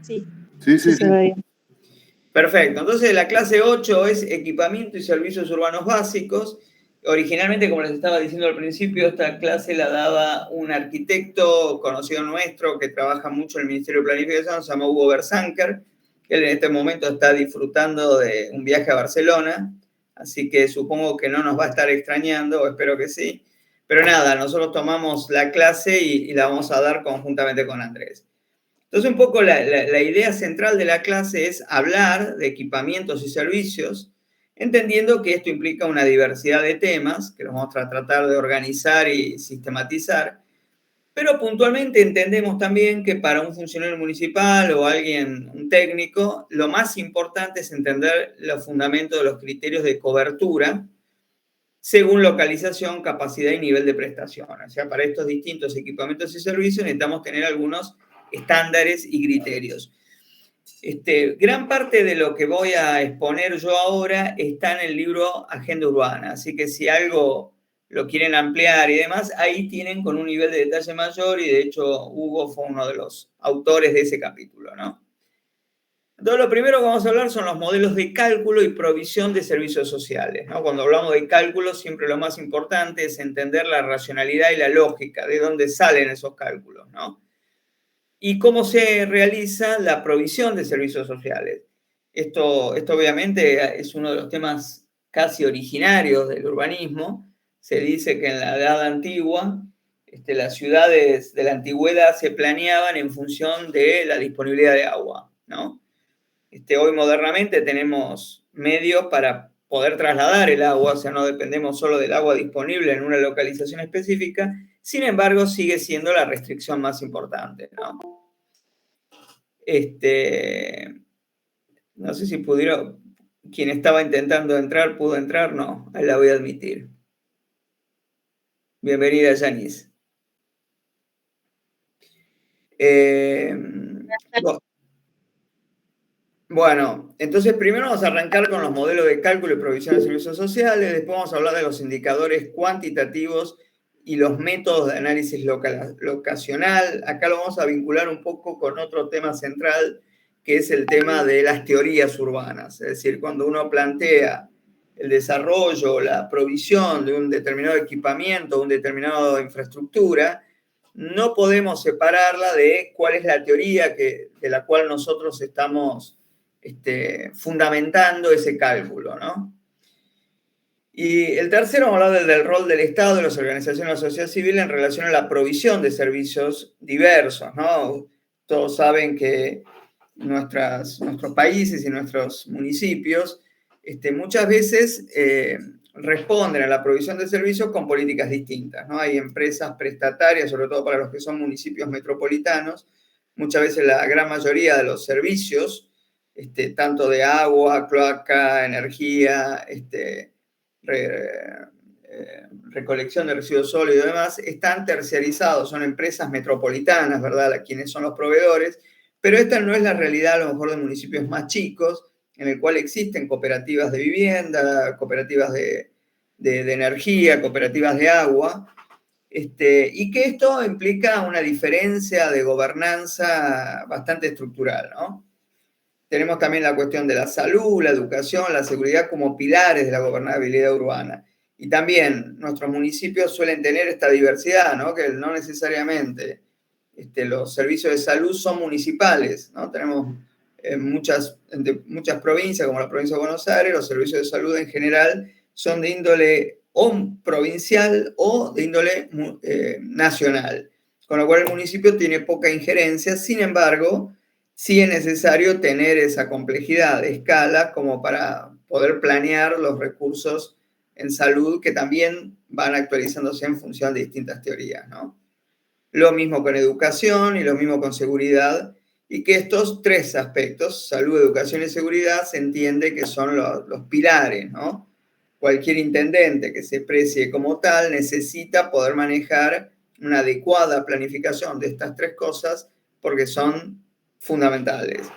Sí, Sí, sí sí, se sí. ve bien. Perfecto. Entonces, la clase 8 es equipamiento y servicios urbanos básicos. Originalmente, como les estaba diciendo al principio, esta clase la daba un arquitecto conocido nuestro que trabaja mucho en el Ministerio de Planificación, se llama Hugo Bersanker. Él en este momento está disfrutando de un viaje a Barcelona, así que supongo que no nos va a estar extrañando, o espero que sí. Pero nada, nosotros tomamos la clase y la vamos a dar conjuntamente con Andrés. Entonces, un poco la idea central de la clase es hablar de equipamientos y servicios, entendiendo que esto implica una diversidad de temas, que los vamos a tratar de organizar y sistematizar, pero puntualmente entendemos también que para un funcionario municipal o alguien, un técnico, lo más importante es entender los fundamentos de los criterios de cobertura según localización, capacidad y nivel de prestación. O sea, para estos distintos equipamientos y servicios necesitamos tener algunos estándares y criterios. Gran parte de lo que voy a exponer yo ahora está en el libro Agenda Urbana, así que si algo lo quieren ampliar y demás, ahí tienen con un nivel de detalle mayor y de hecho Hugo fue uno de los autores de ese capítulo, ¿no? Entonces, lo primero que vamos a hablar son los modelos de cálculo y provisión de servicios sociales, ¿no? Cuando hablamos de cálculo, siempre lo más importante es entender la racionalidad y la lógica, de dónde salen esos cálculos, ¿no? Y cómo se realiza la provisión de servicios sociales. Esto obviamente es uno de los temas casi originarios del urbanismo. Se dice que en la Edad Antigua las ciudades de la antigüedad se planeaban en función de la disponibilidad de agua, ¿no? Hoy modernamente tenemos medios para poder trasladar el agua, o sea, no dependemos solo del agua disponible en una localización específica, sin embargo, sigue siendo la restricción más importante, ¿no? No sé si pudieron, quien estaba intentando entrar, pudo entrar, no, ahí la voy a admitir. Bienvenida, Yanis. Bueno, entonces primero vamos a arrancar con los modelos de cálculo y provisión de servicios sociales, después vamos a hablar de los indicadores cuantitativos y los métodos de análisis locacional. Acá lo vamos a vincular un poco con otro tema central, que es el tema de las teorías urbanas. Es decir, cuando uno plantea el desarrollo, la provisión de un determinado equipamiento, una determinada infraestructura, no podemos separarla de cuál es la teoría de la cual nosotros estamos fundamentando ese cálculo, ¿no? Y el tercero, vamos a hablar del rol del Estado, de las organizaciones de la sociedad civil en relación a la provisión de servicios diversos, ¿no? Todos saben que nuestros países y nuestros municipios muchas veces responden a la provisión de servicios con políticas distintas, ¿no? Hay empresas prestatarias, sobre todo para los que son municipios metropolitanos, muchas veces la gran mayoría de los servicios, tanto de agua, cloaca, energía, recolección de residuos sólidos y demás, están terciarizados, son empresas metropolitanas, ¿verdad? Quienes son los proveedores, pero esta no es la realidad a lo mejor de municipios más chicos, en el cual existen cooperativas de vivienda, cooperativas de energía, cooperativas de agua, y que esto implica una diferencia de gobernanza bastante estructural, ¿no? Tenemos también la cuestión de la salud, la educación, la seguridad como pilares de la gobernabilidad urbana. Y también nuestros municipios suelen tener esta diversidad, ¿no? Que no necesariamente los servicios de salud son municipales, ¿no? Tenemos muchas provincias, como la provincia de Buenos Aires, los servicios de salud en general son de índole o provincial o de índole nacional, con lo cual el municipio tiene poca injerencia. Sin embargo, sí es necesario tener esa complejidad de escala como para poder planear los recursos en salud que también van actualizándose en función de distintas teorías, ¿no? Lo mismo con educación y lo mismo con seguridad, y que estos tres aspectos, salud, educación y seguridad, se entiende que son los pilares, ¿no? Cualquier intendente que se precie como tal necesita poder manejar una adecuada planificación de estas tres cosas porque son fundamentales.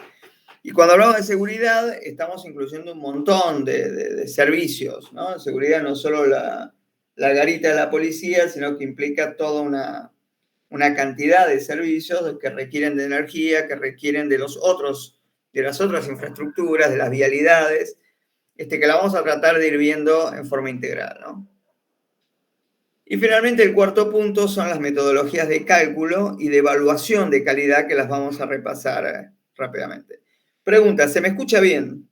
Y cuando hablamos de seguridad, estamos incluyendo un montón de servicios, ¿no? Seguridad no solo la garita de la policía, sino que implica toda una cantidad de servicios que requieren de energía, que requieren de las otras infraestructuras, de las vialidades, que la vamos a tratar de ir viendo en forma integral, ¿no? Y finalmente el cuarto punto son las metodologías de cálculo y de evaluación de calidad, que las vamos a repasar rápidamente. Pregunta, ¿se me escucha bien?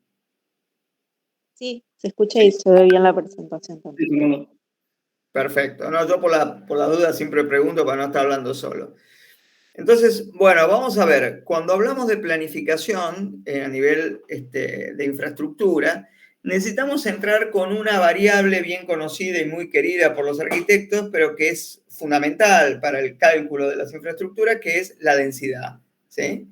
Sí, se escucha y se ve bien la presentación también. Perfecto. No, yo por la duda siempre pregunto para no estar hablando solo. Entonces, bueno, vamos a ver. Cuando hablamos de planificación a nivel de infraestructura, necesitamos entrar con una variable bien conocida y muy querida por los arquitectos, pero que es fundamental para el cálculo de las infraestructuras, que es la densidad, ¿sí?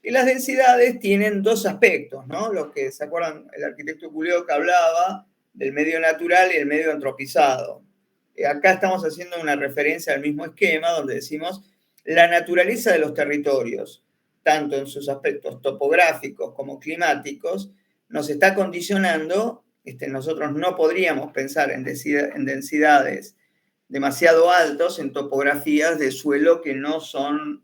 Y las densidades tienen dos aspectos, ¿no? Los que se acuerdan, el arquitecto Culió que hablaba del medio natural y el medio antropizado. Acá estamos haciendo una referencia al mismo esquema donde decimos la naturaleza de los territorios, tanto en sus aspectos topográficos como climáticos, nos está condicionando. Nosotros no podríamos pensar en densidades demasiado altos en topografías de suelo que no son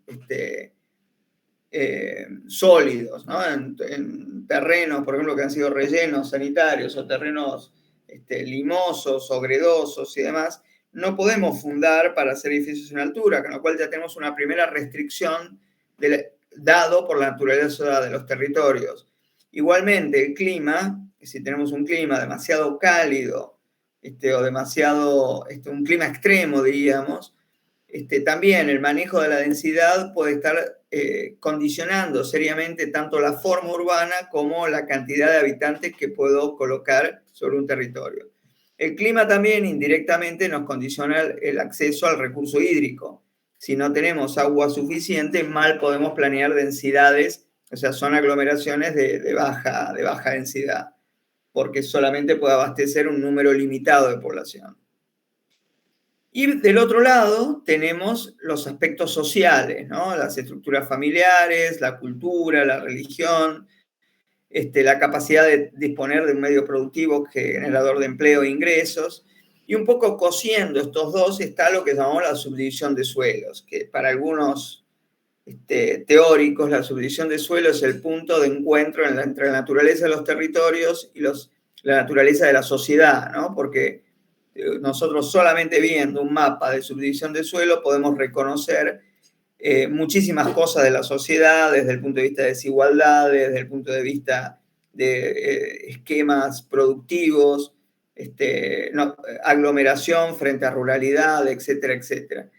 sólidos, ¿no? En terrenos, por ejemplo, que han sido rellenos sanitarios o terrenos limosos o gredosos y demás, no podemos fundar para hacer edificios en altura, con lo cual ya tenemos una primera restricción dado por la naturaleza de los territorios. Igualmente, el clima, si tenemos un clima demasiado cálido o demasiado, un clima extremo, diríamos, también el manejo de la densidad puede estar condicionando seriamente tanto la forma urbana como la cantidad de habitantes que puedo colocar sobre un territorio. El clima también indirectamente nos condiciona el acceso al recurso hídrico. Si no tenemos agua suficiente, mal podemos planear densidades, o sea, son aglomeraciones de baja densidad, porque solamente puede abastecer un número limitado de población. Y del otro lado tenemos los aspectos sociales, ¿no? Las estructuras familiares, la cultura, la religión, la capacidad de disponer de un medio productivo generador de empleo e ingresos. Y un poco cosiendo estos dos está lo que llamamos la subdivisión de suelos, que para algunos teóricos la subdivisión de suelos es el punto de encuentro entre la naturaleza de los territorios y la naturaleza de la sociedad, ¿no? Porque nosotros solamente viendo un mapa de subdivisión de suelo podemos reconocer muchísimas cosas de la sociedad desde el punto de vista de desigualdad, desde el punto de vista de esquemas productivos, aglomeración frente a ruralidad, etcétera, etcétera.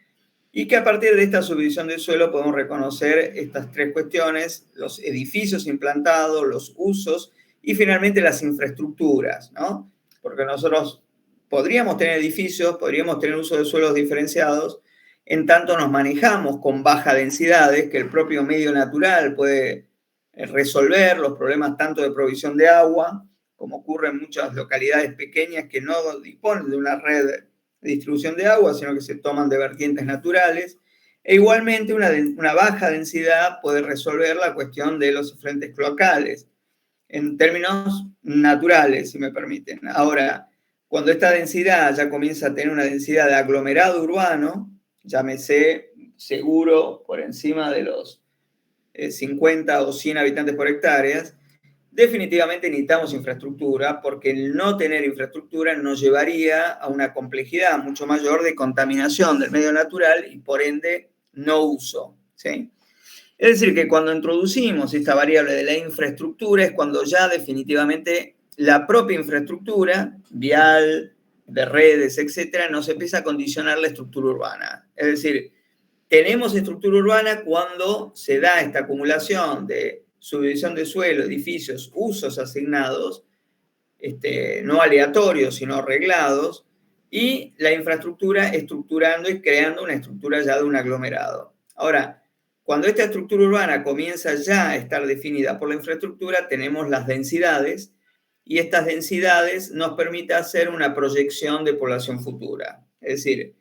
Y que a partir de esta subdivisión del suelo podemos reconocer estas tres cuestiones: los edificios implantados, los usos y finalmente las infraestructuras, ¿no? Porque nosotros podríamos tener edificios, podríamos tener uso de suelos diferenciados, en tanto nos manejamos con bajas densidades, que el propio medio natural puede resolver los problemas tanto de provisión de agua, como ocurre en muchas localidades pequeñas que no disponen de una red de distribución de agua, sino que se toman de vertientes naturales. E igualmente una baja densidad puede resolver la cuestión de los efluentes cloacales, en términos naturales, si me permiten. Ahora, cuando esta densidad ya comienza a tener una densidad de aglomerado urbano, llámese seguro por encima de los 50 o 100 habitantes por hectárea, definitivamente necesitamos infraestructura, porque el no tener infraestructura nos llevaría a una complejidad mucho mayor de contaminación del medio natural y por ende no uso, ¿sí? Es decir, que cuando introducimos esta variable de la infraestructura es cuando ya definitivamente la propia infraestructura, vial, de redes, etcétera, nos empieza a condicionar la estructura urbana. Es decir, tenemos estructura urbana cuando se da esta acumulación de subdivisión de suelo, edificios, usos asignados, no aleatorios, sino reglados, y la infraestructura estructurando y creando una estructura ya de un aglomerado. Ahora, cuando esta estructura urbana comienza ya a estar definida por la infraestructura, tenemos las densidades, y estas densidades nos permiten hacer una proyección de población futura. Es decir,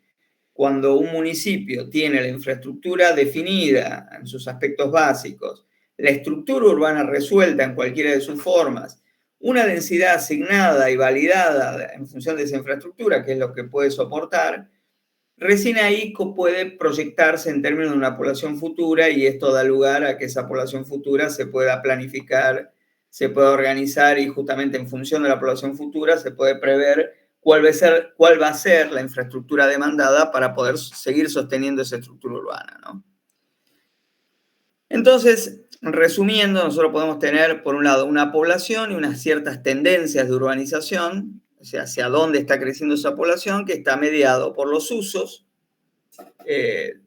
cuando un municipio tiene la infraestructura definida en sus aspectos básicos, la estructura urbana resuelta en cualquiera de sus formas, una densidad asignada y validada en función de esa infraestructura, que es lo que puede soportar, recién ahí puede proyectarse en términos de una población futura y esto da lugar a que esa población futura se pueda planificar, se pueda organizar y justamente en función de la población futura se puede prever cuál va a ser la infraestructura demandada para poder seguir sosteniendo esa estructura urbana, ¿no? Entonces, resumiendo, nosotros podemos tener, por un lado, una población y unas ciertas tendencias de urbanización, o sea, hacia dónde está creciendo esa población, que está mediado por los usos,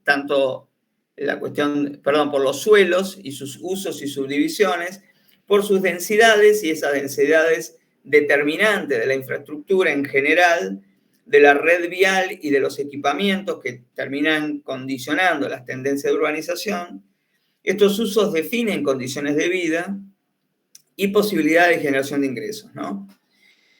tanto la cuestión, perdón, por los suelos y sus usos y subdivisiones, por sus densidades y esas densidades determinantes de la infraestructura en general, de la red vial y de los equipamientos que terminan condicionando las tendencias de urbanización. Estos usos definen condiciones de vida y posibilidades de generación de ingresos, ¿no?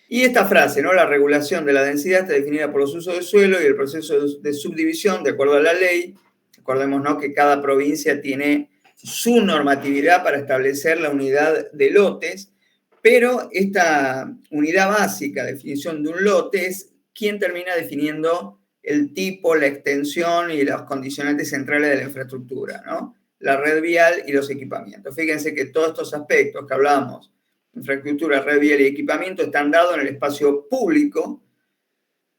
Y esta frase, ¿no? La regulación de la densidad está definida por los usos del suelo y el proceso de subdivisión de acuerdo a la ley. Recordémonos que cada provincia tiene su normatividad para establecer la unidad de lotes, pero esta unidad básica, definición de un lote, es quien termina definiendo el tipo, la extensión y los condicionantes centrales de la infraestructura, ¿no? La red vial y los equipamientos. Fíjense que todos estos aspectos que hablamos, infraestructura, red vial y equipamiento, están dados en el espacio público,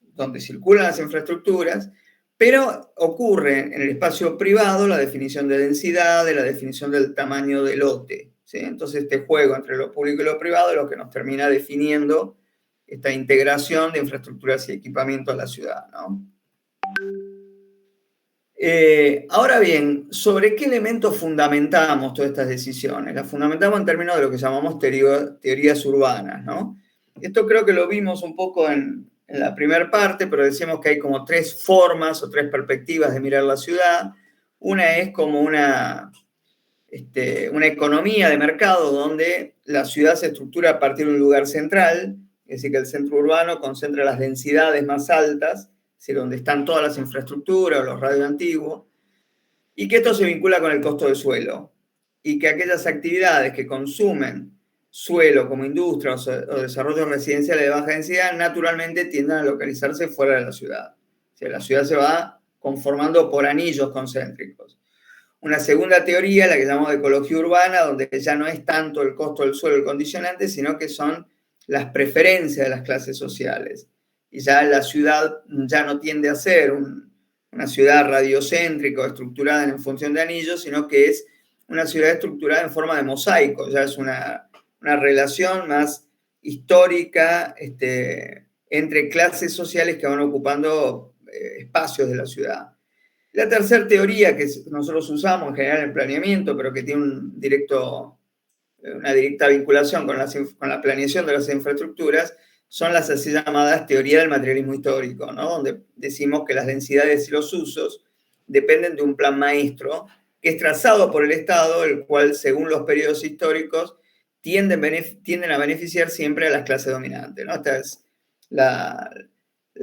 donde circulan las infraestructuras, pero ocurre en el espacio privado la definición de densidad, de la definición del tamaño del lote, ¿sí? Entonces este juego entre lo público y lo privado es lo que nos termina definiendo esta integración de infraestructuras y equipamiento a la ciudad, ¿no? Ahora bien, ¿sobre qué elementos fundamentamos todas estas decisiones? Las fundamentamos en términos de lo que llamamos teorías urbanas, ¿no? Esto creo que lo vimos un poco en la primera parte, pero decíamos que hay como tres formas o tres perspectivas de mirar la ciudad. Una es como una economía de mercado donde la ciudad se estructura a partir de un lugar central, es decir, que el centro urbano concentra las densidades más altas, es decir, donde están todas las infraestructuras o los radios antiguos, y que esto se vincula con el costo del suelo, y que aquellas actividades que consumen suelo como industria o desarrollos residenciales de baja densidad naturalmente tienden a localizarse fuera de la ciudad. O sea, la ciudad se va conformando por anillos concéntricos. Una segunda teoría, la que llamamos de ecología urbana, donde ya no es tanto el costo del suelo el condicionante, sino que son las preferencias de las clases sociales. Y ya la ciudad ya no tiende a ser una ciudad radiocéntrica o estructurada en función de anillos, sino que es una ciudad estructurada en forma de mosaico, ya es una relación más histórica entre clases sociales que van ocupando espacios de la ciudad. La tercera teoría que nosotros usamos en general en planeamiento, pero que tiene una directa vinculación con la planeación de las infraestructuras, son las así llamadas teorías del materialismo histórico, ¿no? Donde decimos que las densidades y los usos dependen de un plan maestro que es trazado por el Estado, el cual, según los periodos históricos, tienden a beneficiar siempre a las clases dominantes, ¿no? Esta es la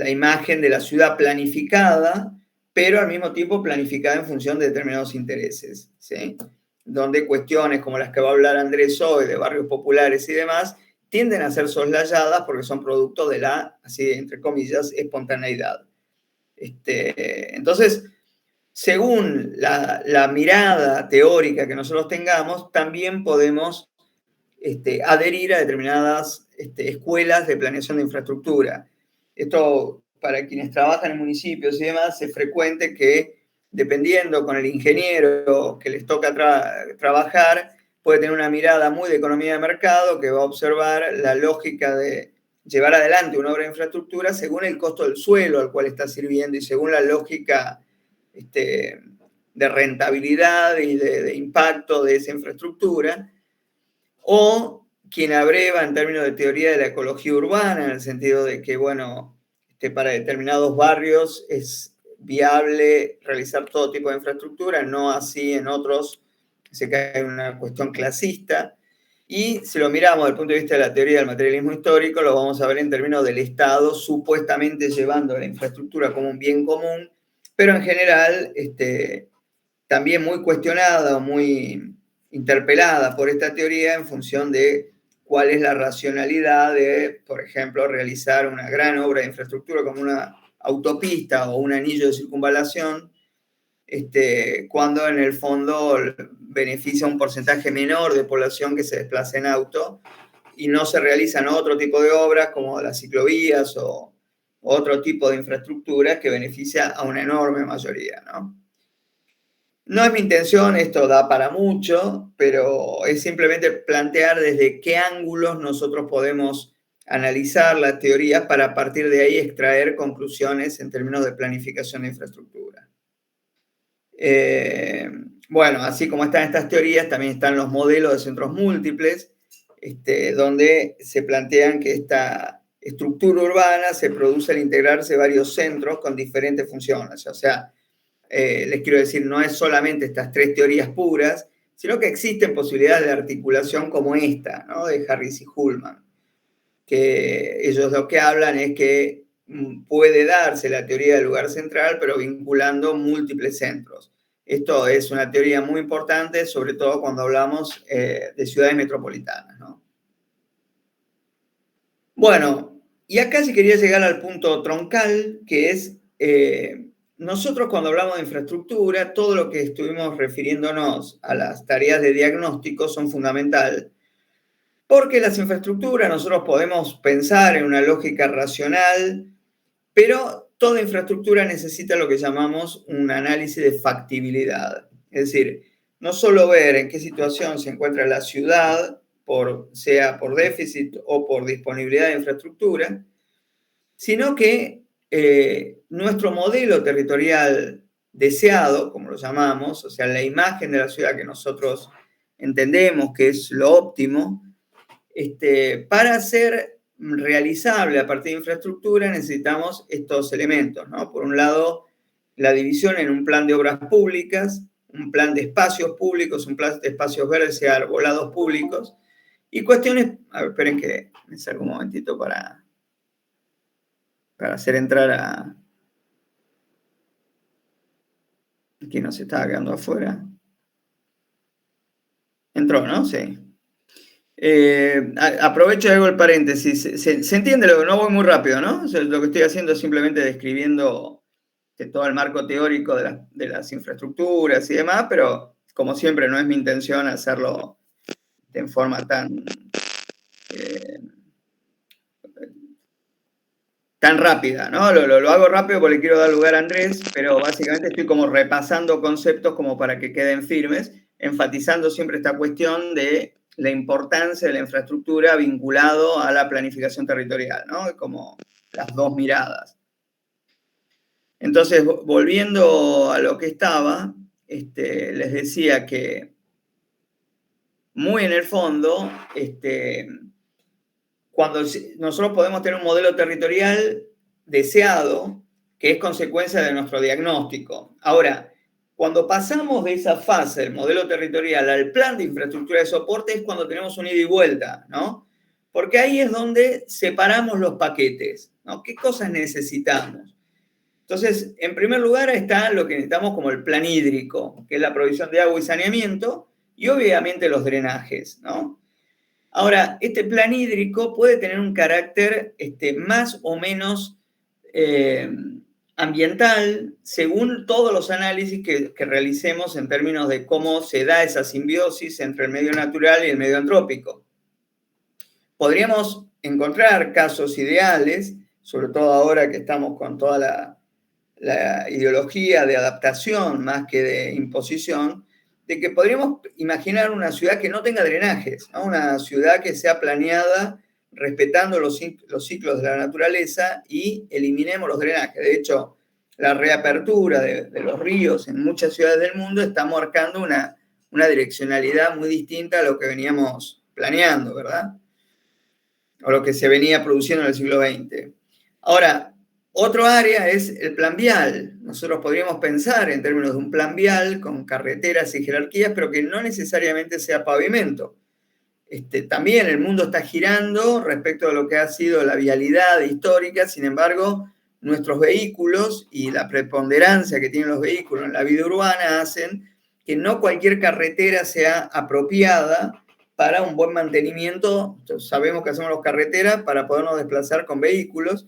imagen de la ciudad planificada, pero al mismo tiempo planificada en función de determinados intereses, ¿sí? Donde cuestiones como las que va a hablar Andrés hoy, de barrios populares y demás, tienden a ser soslayadas porque son producto de la, así entre comillas, espontaneidad. Entonces, según la mirada teórica que nosotros tengamos, también podemos adherir a determinadas escuelas de planeación de infraestructura. Esto, para quienes trabajan en municipios y demás, es frecuente que, dependiendo con el ingeniero que les toca trabajar, puede tener una mirada muy de economía de mercado que va a observar la lógica de llevar adelante una obra de infraestructura según el costo del suelo al cual está sirviendo y según la lógica de rentabilidad y de impacto de esa infraestructura, o quien abreva en términos de teoría de la ecología urbana, en el sentido de que, bueno, para determinados barrios es viable realizar todo tipo de infraestructura, no así en otros, se cae en una cuestión clasista. Y si lo miramos desde el punto de vista de la teoría del materialismo histórico, lo vamos a ver en términos del Estado supuestamente llevando la infraestructura como un bien común, pero en general también muy cuestionada o muy interpelada por esta teoría en función de cuál es la racionalidad de, por ejemplo, realizar una gran obra de infraestructura como una autopista o un anillo de circunvalación, cuando en el fondo beneficia a un porcentaje menor de población que se desplaza en auto y no se realizan otro tipo de obras como las ciclovías o otro tipo de infraestructura que beneficia a una enorme mayoría, ¿no? No es mi intención, esto da para mucho, pero es simplemente plantear desde qué ángulos nosotros podemos analizar las teorías para a partir de ahí extraer conclusiones en términos de planificación de infraestructura. Bueno, así como están estas teorías, también están los modelos de centros múltiples, donde se plantean que esta estructura urbana se produce al integrarse varios centros con diferentes funciones. O sea, les quiero decir, no es solamente estas tres teorías puras, sino que existen posibilidades de articulación como esta, ¿no? De Harris y Ullman, que ellos lo que hablan es que puede darse la teoría del lugar central, pero vinculando múltiples centros. Esto es una teoría muy importante, sobre todo cuando hablamos de ciudades metropolitanas, ¿no? Bueno, y acá sí quería llegar al punto troncal, que es, nosotros cuando hablamos de infraestructura, todo lo que estuvimos refiriéndonos a las tareas de diagnóstico son fundamentales, porque las infraestructuras nosotros podemos pensar en una lógica racional, pero toda infraestructura necesita lo que llamamos un análisis de factibilidad. Es decir, no solo ver en qué situación se encuentra la ciudad, sea por déficit o por disponibilidad de infraestructura, sino que nuestro modelo territorial deseado, como lo llamamos, o sea, la imagen de la ciudad que nosotros entendemos que es lo óptimo, para ser realizable a partir de infraestructura necesitamos estos elementos, ¿no? Por un lado, la división en un plan de obras públicas, un plan de espacios públicos, un plan de espacios verdes y arbolados públicos, y cuestiones, a ver, esperen que me salgo un momentito para hacer entrar a... Aquí nos estaba quedando afuera. Entró, ¿no? Sí. Aprovecho y hago el paréntesis. ¿Se entiende? No voy muy rápido, ¿no? O sea, lo que estoy haciendo es simplemente describiendo todo el marco teórico de las infraestructuras y demás, pero como siempre no es mi intención hacerlo en forma tan rápida, ¿no? Lo hago rápido porque le quiero dar lugar a Andrés, pero básicamente estoy como repasando conceptos como para que queden firmes, enfatizando siempre esta cuestión de la importancia de la infraestructura vinculado a la planificación territorial, ¿no? Como las dos miradas. Entonces, volviendo a lo que estaba, les decía que muy en el fondo, cuando nosotros podemos tener un modelo territorial deseado, que es consecuencia de nuestro diagnóstico. Ahora, cuando pasamos de esa fase del modelo territorial al plan de infraestructura de soporte es cuando tenemos un ida y vuelta, ¿no? Porque ahí es donde separamos los paquetes, ¿no? ¿Qué cosas necesitamos? Entonces, en primer lugar está lo que necesitamos como el plan hídrico, que es la provisión de agua y saneamiento, y obviamente los drenajes, ¿no? Ahora, este plan hídrico puede tener un carácter más o menos ambiental, según todos los análisis que realicemos en términos de cómo se da esa simbiosis entre el medio natural y el medio antrópico. Podríamos encontrar casos ideales, sobre todo ahora que estamos con toda la ideología de adaptación más que de imposición, de que podríamos imaginar una ciudad que no tenga drenajes, ¿no? Una ciudad que sea planeada respetando los ciclos de la naturaleza y eliminemos los drenajes. De hecho, la reapertura de los ríos en muchas ciudades del mundo está marcando una direccionalidad muy distinta a lo que veníamos planeando, ¿verdad? O lo que se venía produciendo en el siglo XX. Ahora, otro área es el plan vial. Nosotros podríamos pensar en términos de un plan vial con carreteras y jerarquías, pero que no necesariamente sea pavimento. También el mundo está girando respecto a lo que ha sido la vialidad histórica, sin embargo, nuestros vehículos y la preponderancia que tienen los vehículos en la vida urbana hacen que no cualquier carretera sea apropiada para un buen mantenimiento. Sabemos que hacemos las carreteras para podernos desplazar con vehículos,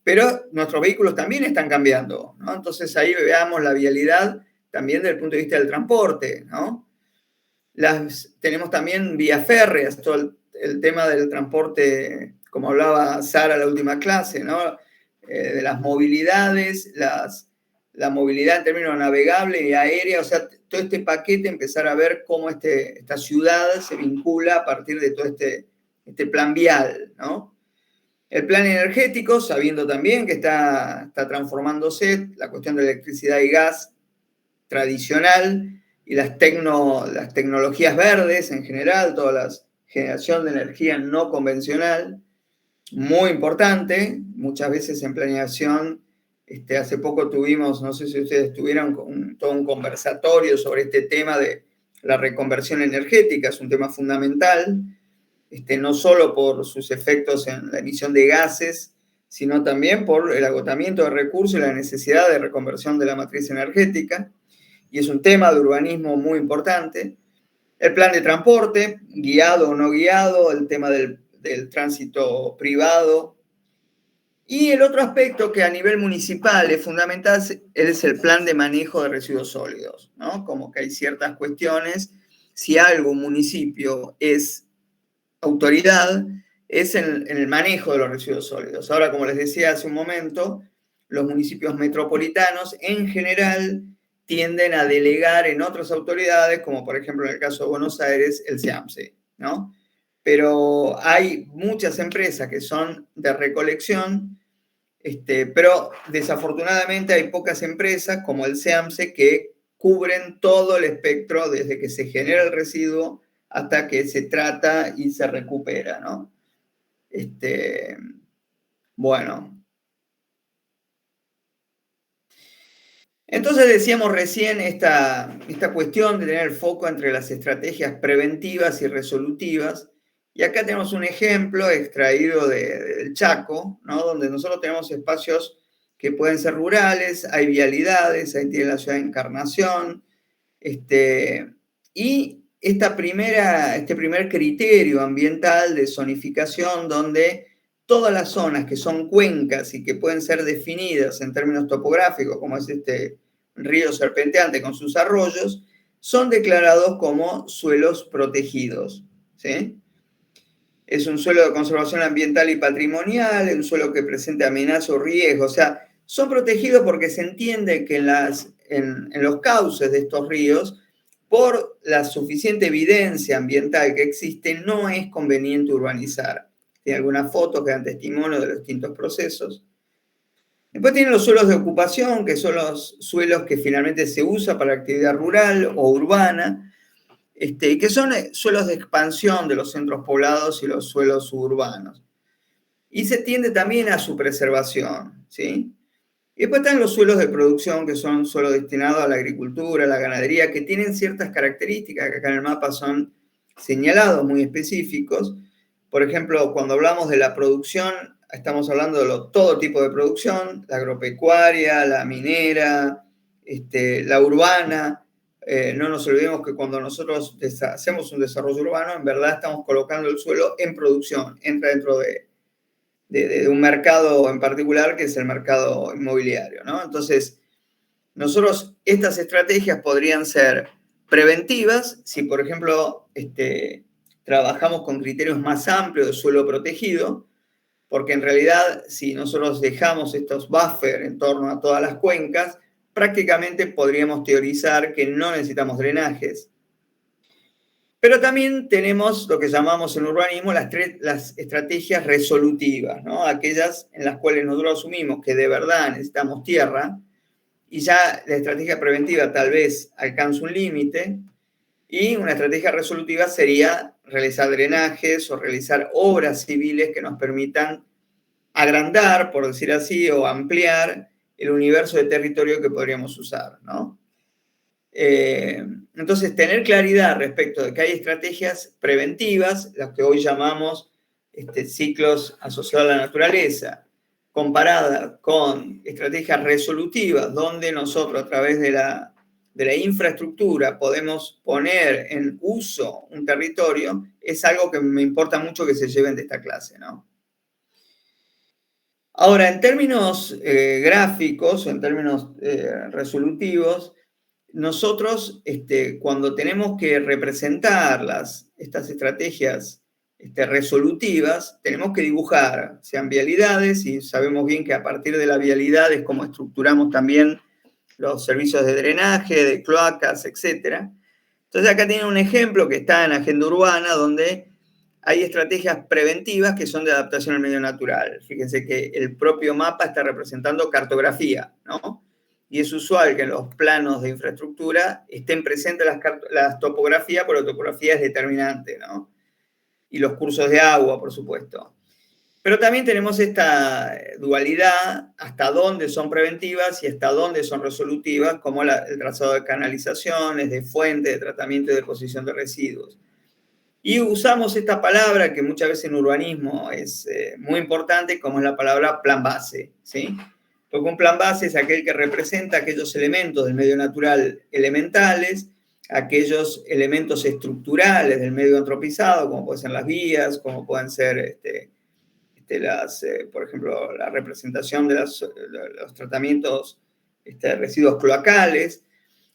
pero nuestros vehículos también están cambiando, ¿no? Entonces ahí veamos la vialidad también desde el punto de vista del transporte, ¿no? Tenemos también vías férreas, todo el tema del transporte, como hablaba Sara en la última clase, ¿no? De las movilidades, la movilidad en términos navegable y aérea, o sea, todo este paquete, empezar a ver cómo esta ciudad se vincula a partir de todo este plan vial, ¿no? El plan energético, sabiendo también que está transformándose, la cuestión de electricidad y gas tradicional y las tecnologías verdes en general, toda la generación de energía no convencional, muy importante. Muchas veces en planeación, hace poco tuvimos, no sé si ustedes tuvieron todo un conversatorio sobre este tema de la reconversión energética, es un tema fundamental, no solo por sus efectos en la emisión de gases, sino también por el agotamiento de recursos y la necesidad de reconversión de la matriz energética, y es un tema de urbanismo muy importante. El plan de transporte, guiado o no guiado, el tema del tránsito privado. Y el otro aspecto que a nivel municipal es fundamental es el plan de manejo de residuos sólidos, ¿no? Como que hay ciertas cuestiones, si algo un municipio es autoridad, es en el manejo de los residuos sólidos. Ahora, como les decía hace un momento, los municipios metropolitanos en general tienden a delegar en otras autoridades, como por ejemplo en el caso de Buenos Aires, el SEAMSE, ¿no? Pero hay muchas empresas que son de recolección, pero desafortunadamente hay pocas empresas como el SEAMSE que cubren todo el espectro desde que se genera el residuo hasta que se trata y se recupera, ¿no? Bueno. Entonces decíamos recién esta cuestión de tener el foco entre las estrategias preventivas y resolutivas. Y acá tenemos un ejemplo extraído del Chaco, ¿no? Donde nosotros tenemos espacios que pueden ser rurales, hay vialidades, ahí tiene la ciudad de Encarnación, y este primer criterio ambiental de zonificación, donde todas las zonas que son cuencas y que pueden ser definidas en términos topográficos, como es este río serpenteante con sus arroyos, son declarados como suelos protegidos, ¿sí? Es un suelo de conservación ambiental y patrimonial, es un suelo que presenta amenaza o riesgo, o sea, son protegidos porque se entiende que en los cauces de estos ríos, por la suficiente evidencia ambiental que existe, no es conveniente urbanizar. Tiene algunas fotos que dan testimonio de los distintos procesos. Después tienen los suelos de ocupación, que son los suelos que finalmente se usan para actividad rural o urbana, que son suelos de expansión de los centros poblados y los suelos suburbanos. Y se tiende también a su preservación, ¿sí? Y después están los suelos de producción, que son suelos destinados a la agricultura, a la ganadería, que tienen ciertas características que acá en el mapa son señalados, muy específicos. Por ejemplo, cuando hablamos de la producción, estamos hablando de todo tipo de producción, la agropecuaria, la minera, la urbana. No nos olvidemos que cuando nosotros hacemos un desarrollo urbano, en verdad estamos colocando el suelo en producción, entra dentro de un mercado en particular, que es el mercado inmobiliario, ¿no? Entonces, nosotros, estas estrategias podrían ser preventivas, si por ejemplo trabajamos con criterios más amplios de suelo protegido, porque en realidad si nosotros dejamos estos buffers en torno a todas las cuencas, prácticamente podríamos teorizar que no necesitamos drenajes. Pero también tenemos lo que llamamos en urbanismo las estrategias resolutivas, ¿no? Aquellas en las cuales nosotros asumimos que de verdad necesitamos tierra y ya la estrategia preventiva tal vez alcanza un límite, y una estrategia resolutiva sería realizar drenajes o realizar obras civiles que nos permitan agrandar, por decir así, o ampliar el universo de territorio que podríamos usar, ¿no? Entonces, tener claridad respecto de que hay estrategias preventivas, las que hoy llamamos ciclos asociados a la naturaleza, comparada con estrategias resolutivas, donde nosotros a través de la infraestructura podemos poner en uso un territorio, es algo que me importa mucho que se lleven de esta clase, ¿no? Ahora, en términos gráficos o en términos resolutivos, nosotros cuando tenemos que representar estas estrategias resolutivas, tenemos que dibujar, sean vialidades, y sabemos bien que a partir de la vialidad es como estructuramos también los servicios de drenaje, de cloacas, etc. Entonces acá tienen un ejemplo que está en Agenda Urbana, donde hay estrategias preventivas que son de adaptación al medio natural. Fíjense que el propio mapa está representando cartografía, ¿no? Y es usual que en los planos de infraestructura estén presentes las topografías, porque la topografía es determinante, ¿no? Y los cursos de agua, por supuesto. Pero también tenemos esta dualidad, hasta dónde son preventivas y hasta dónde son resolutivas, como el trazado de canalizaciones, de fuentes, de tratamiento y deposición de residuos. Y usamos esta palabra que muchas veces en urbanismo es muy importante, como es la palabra plan base, ¿sí? Porque un plan base es aquel que representa aquellos elementos del medio natural elementales, aquellos elementos estructurales del medio antropizado, como pueden ser las vías, como pueden ser por ejemplo, la representación de los tratamientos de residuos cloacales.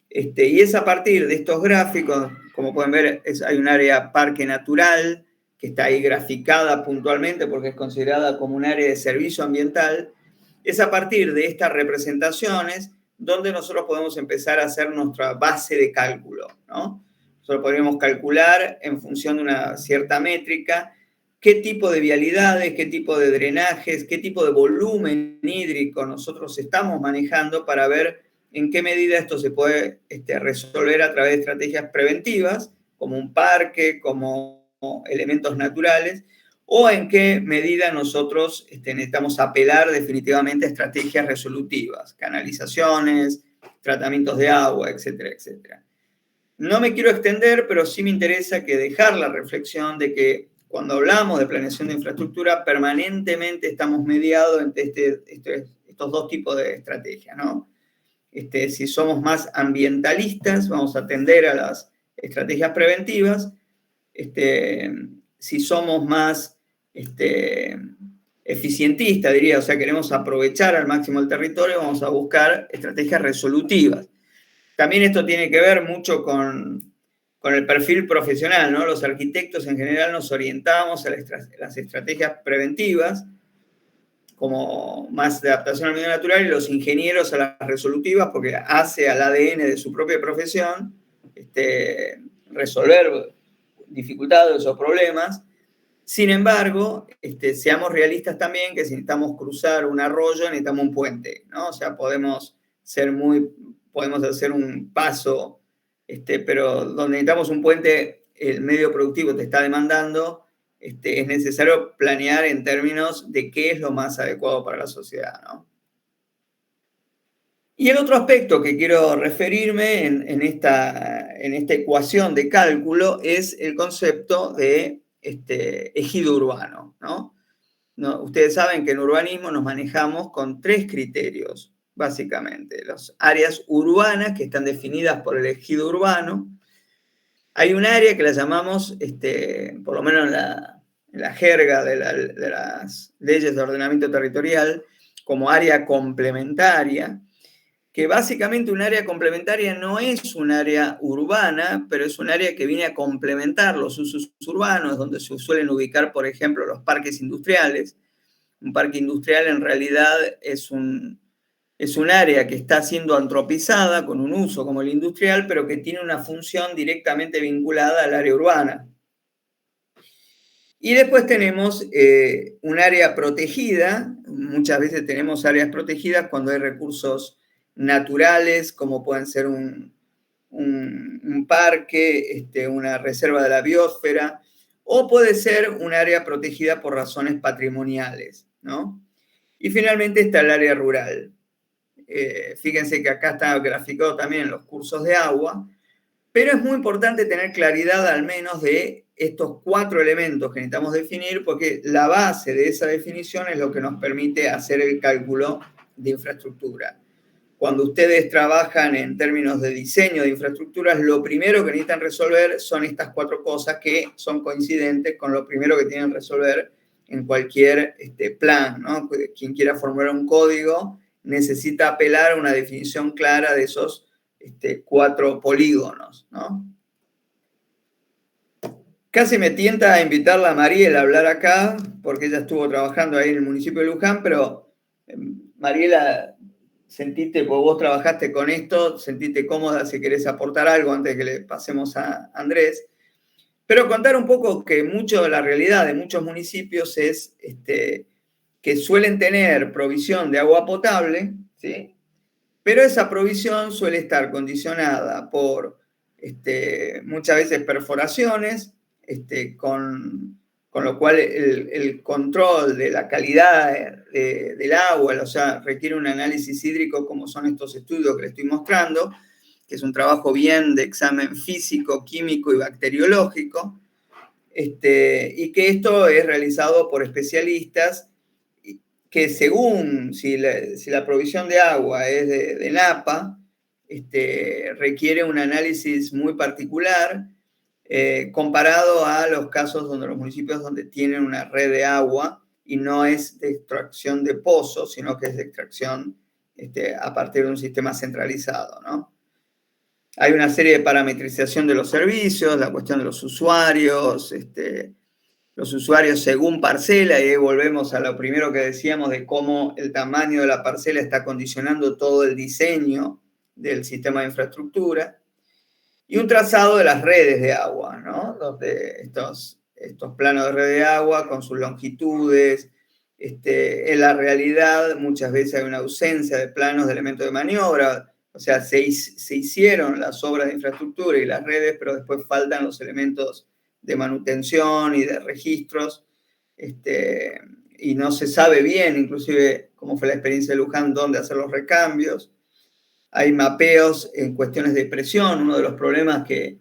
Y es a partir de estos gráficos, como pueden ver, hay un área parque natural que está ahí graficada puntualmente porque es considerada como un área de servicio ambiental. Es a partir de estas representaciones donde nosotros podemos empezar a hacer nuestra base de cálculo, ¿no? Nosotros podríamos calcular en función de una cierta métrica qué tipo de vialidades, qué tipo de drenajes, qué tipo de volumen hídrico nosotros estamos manejando para ver en qué medida esto se puede resolver a través de estrategias preventivas, como un parque, como elementos naturales, o en qué medida nosotros necesitamos apelar definitivamente a estrategias resolutivas, canalizaciones, tratamientos de agua, etcétera, etcétera. No me quiero extender, pero sí me interesa que dejar la reflexión de que cuando hablamos de planeación de infraestructura, permanentemente estamos mediados entre estos dos tipos de estrategias, ¿no? Si somos más ambientalistas, vamos a atender a las estrategias preventivas. Si somos más eficientistas, diría, o sea, queremos aprovechar al máximo el territorio, vamos a buscar estrategias resolutivas. También esto tiene que ver mucho con el perfil profesional, ¿no? Los arquitectos en general nos orientamos a las estrategias preventivas, como más de adaptación al medio natural, y los ingenieros a las resolutivas, porque hace al ADN de su propia profesión resolver dificultades o problemas. Sin embargo, seamos realistas también que si necesitamos cruzar un arroyo, necesitamos un puente, ¿no? O sea, podemos hacer un paso, pero donde necesitamos un puente, el medio productivo te está demandando, es necesario planear en términos de qué es lo más adecuado para la sociedad, ¿no? Y el otro aspecto que quiero referirme en esta ecuación de cálculo es el concepto de ejido urbano, ¿no? Ustedes saben que en urbanismo nos manejamos con 3 criterios, básicamente. Las áreas urbanas que están definidas por el ejido urbano. Hay un área que la llamamos, por lo menos en la jerga de las leyes de ordenamiento territorial, como área complementaria, que básicamente un área complementaria no es un área urbana, pero es un área que viene a complementar los usos urbanos, donde se suelen ubicar, por ejemplo, los parques industriales. Un parque industrial en realidad es un área que está siendo antropizada con un uso como el industrial, pero que tiene una función directamente vinculada al área urbana. Y después tenemos un área protegida. Muchas veces tenemos áreas protegidas cuando hay recursos naturales, como pueden ser un parque, una reserva de la biosfera, o puede ser un área protegida por razones patrimoniales, ¿no? Y finalmente está el área rural. Fíjense que acá está graficado también los cursos de agua, pero es muy importante tener claridad al menos de estos 4 elementos que necesitamos definir, porque la base de esa definición es lo que nos permite hacer el cálculo de infraestructura. Cuando ustedes trabajan en términos de diseño de infraestructuras, lo primero que necesitan resolver son estas 4 cosas que son coincidentes con lo primero que tienen que resolver en cualquier plan, ¿no? Quien quiera formular un código necesita apelar a una definición clara de esos 4 polígonos, ¿no? Casi me tienta a invitarla a Mariela a hablar acá, porque ella estuvo trabajando ahí en el municipio de Luján, pero Mariela, sentite, porque vos trabajaste con esto, sentite cómoda si querés aportar algo antes de que le pasemos a Andrés. Pero contar un poco que mucho de la realidad de muchos municipios es que suelen tener provisión de agua potable, ¿sí? Pero esa provisión suele estar condicionada por muchas veces perforaciones, con lo cual el control de la calidad del agua, o sea, requiere un análisis hídrico como son estos estudios que les estoy mostrando, que es un trabajo bien de examen físico, químico y bacteriológico, y que esto es realizado por especialistas que según si la provisión de agua es de Napa, requiere un análisis muy particular comparado a los casos donde los municipios donde tienen una red de agua y no es de extracción de pozos, sino que es de extracción a partir de un sistema centralizado, ¿no? Hay una serie de parametrización de los servicios, la cuestión de los usuarios según parcela, y ahí volvemos a lo primero que decíamos de cómo el tamaño de la parcela está condicionando todo el diseño del sistema de infraestructura, y un trazado de las redes de agua, ¿no? Donde estos planos de red de agua con sus longitudes, en la realidad muchas veces hay una ausencia de planos de elementos de maniobra, o sea, se hicieron las obras de infraestructura y las redes, pero después faltan los elementos de manutención y de registros, y no se sabe bien, inclusive, cómo fue la experiencia de Luján, dónde hacer los recambios. Hay mapeos en cuestiones de presión, uno de los problemas que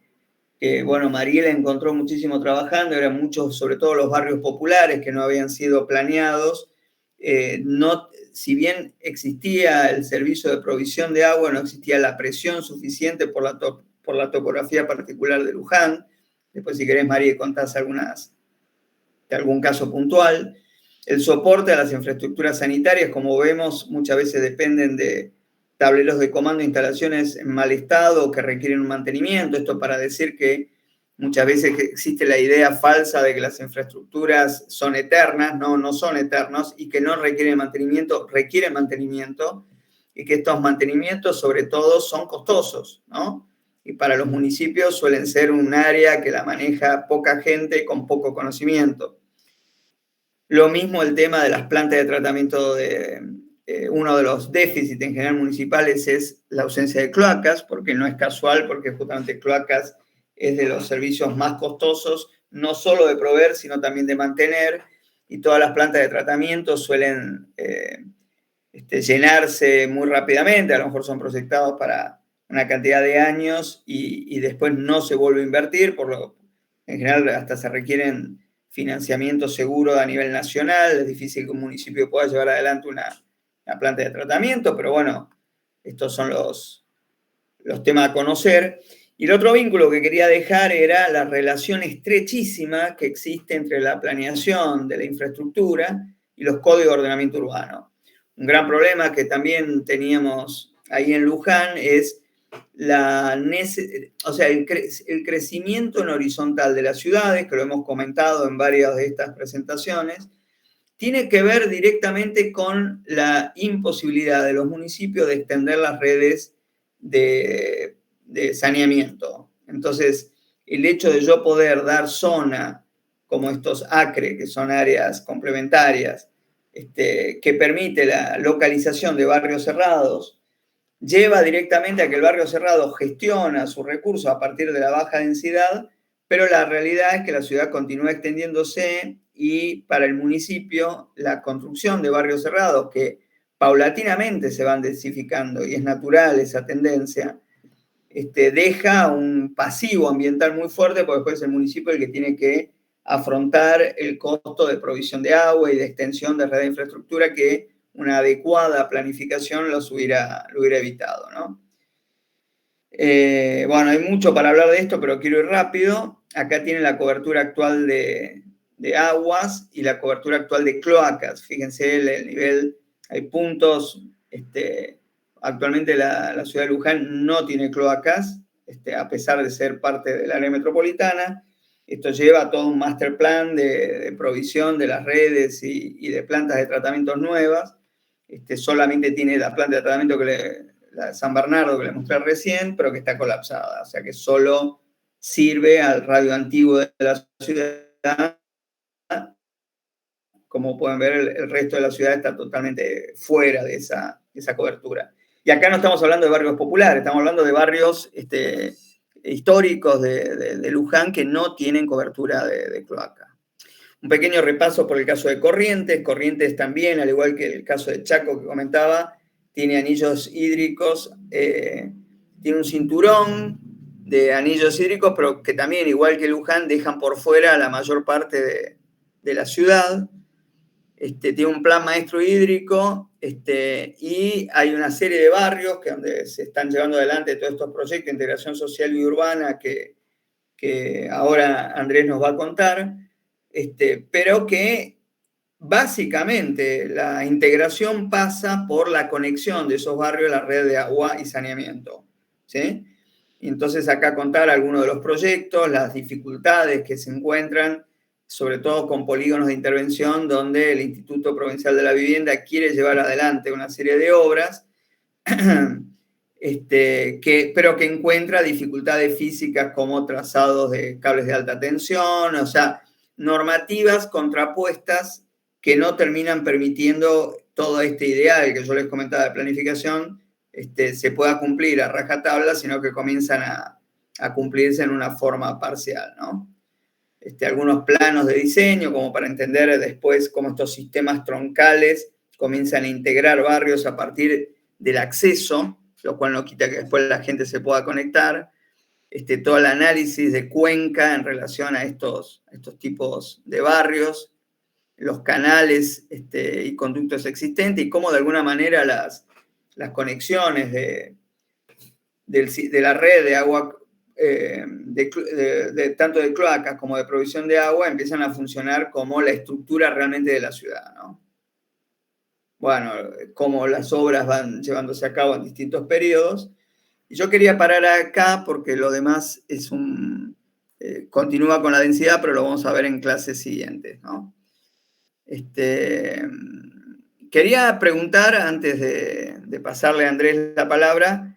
bueno, Mariela encontró muchísimo trabajando, eran muchos, sobre todo los barrios populares que no habían sido planeados. Si bien existía el servicio de provisión de agua, no existía la presión suficiente por la topografía particular de Luján. Después, si querés, María, contás de algún caso puntual. El soporte a las infraestructuras sanitarias, como vemos, muchas veces dependen de tableros de comando, instalaciones en mal estado que requieren un mantenimiento. Esto para decir que muchas veces existe la idea falsa de que las infraestructuras son eternas, no son eternos, y que no requieren mantenimiento, y que estos mantenimientos sobre todo son costosos, ¿no? Y para los municipios suelen ser un área que la maneja poca gente con poco conocimiento. Lo mismo el tema de las plantas de tratamiento uno de los déficits en general municipales es la ausencia de cloacas, porque no es casual, porque justamente cloacas es de los servicios más costosos, no solo de proveer, sino también de mantener, y todas las plantas de tratamiento suelen llenarse muy rápidamente, a lo mejor son proyectados para una cantidad de años y después no se vuelve a invertir, en general hasta se requieren financiamiento seguro a nivel nacional, es difícil que un municipio pueda llevar adelante una planta de tratamiento, pero bueno, estos son los temas a conocer. Y el otro vínculo que quería dejar era la relación estrechísima que existe entre la planeación de la infraestructura y los códigos de ordenamiento urbano. Un gran problema que también teníamos ahí en Luján es el crecimiento en horizontal de las ciudades, que lo hemos comentado en varias de estas presentaciones, tiene que ver directamente con la imposibilidad de los municipios de extender las redes de saneamiento. Entonces, el hecho de yo poder dar zona, como estos ACRE, que son áreas complementarias, que permite la localización de barrios cerrados, lleva directamente a que el barrio cerrado gestiona sus recursos a partir de la baja densidad, pero la realidad es que la ciudad continúa extendiéndose y para el municipio la construcción de barrios cerrados que paulatinamente se van densificando y es natural esa tendencia, deja un pasivo ambiental muy fuerte porque después es el municipio el que tiene que afrontar el costo de provisión de agua y de extensión de red de infraestructura que una adecuada planificación lo hubiera evitado, ¿no? Bueno, hay mucho para hablar de esto, pero quiero ir rápido. Acá tienen la cobertura actual de de aguas y la cobertura actual de cloacas. Fíjense el nivel, hay puntos, actualmente la ciudad de Luján no tiene cloacas, a pesar de ser parte del área metropolitana. Esto lleva a todo un master plan de provisión de las redes y de plantas de tratamientos nuevas. Solamente tiene la planta de tratamiento la de San Bernardo que le mostré recién, pero que está colapsada, o sea que solo sirve al radio antiguo de la ciudad. Como pueden ver, el resto de la ciudad está totalmente fuera de esa cobertura. Y acá no estamos hablando de barrios populares, estamos hablando de barrios históricos de Luján que no tienen cobertura de cloaca. Un pequeño repaso por el caso de Corrientes. Corrientes también, al igual que el caso de Chaco que comentaba, tiene anillos hídricos, tiene un cinturón de anillos hídricos, pero que también, igual que Luján, dejan por fuera la mayor parte de la ciudad. Tiene un plan maestro hídrico y hay una serie de barrios donde se están llevando adelante todos estos proyectos de integración social y urbana que ahora Andrés nos va a contar, pero que básicamente la integración pasa por la conexión de esos barrios a la red de agua y saneamiento, ¿sí? Entonces acá contar algunos de los proyectos, las dificultades que se encuentran, sobre todo con polígonos de intervención donde el Instituto Provincial de la Vivienda quiere llevar adelante una serie de obras, pero que encuentra dificultades físicas como trazados de cables de alta tensión, o sea, normativas contrapuestas que no terminan permitiendo todo este ideal que yo les comentaba de planificación se pueda cumplir a rajatabla, sino que comienzan a cumplirse en una forma parcial, ¿no? Algunos planos de diseño, como para entender después cómo estos sistemas troncales comienzan a integrar barrios a partir del acceso, lo cual no quita que después la gente se pueda conectar. Todo el análisis de cuenca en relación a estos tipos de barrios, los canales y conductos existentes, y cómo de alguna manera las conexiones de la red de agua, tanto de cloacas como de provisión de agua, empiezan a funcionar como la estructura realmente de la ciudad, ¿no? Bueno, cómo las obras van llevándose a cabo en distintos periodos. Y yo quería parar acá porque lo demás es continúa con la densidad, pero lo vamos a ver en clases siguientes, ¿no? Quería preguntar, antes de pasarle a Andrés la palabra,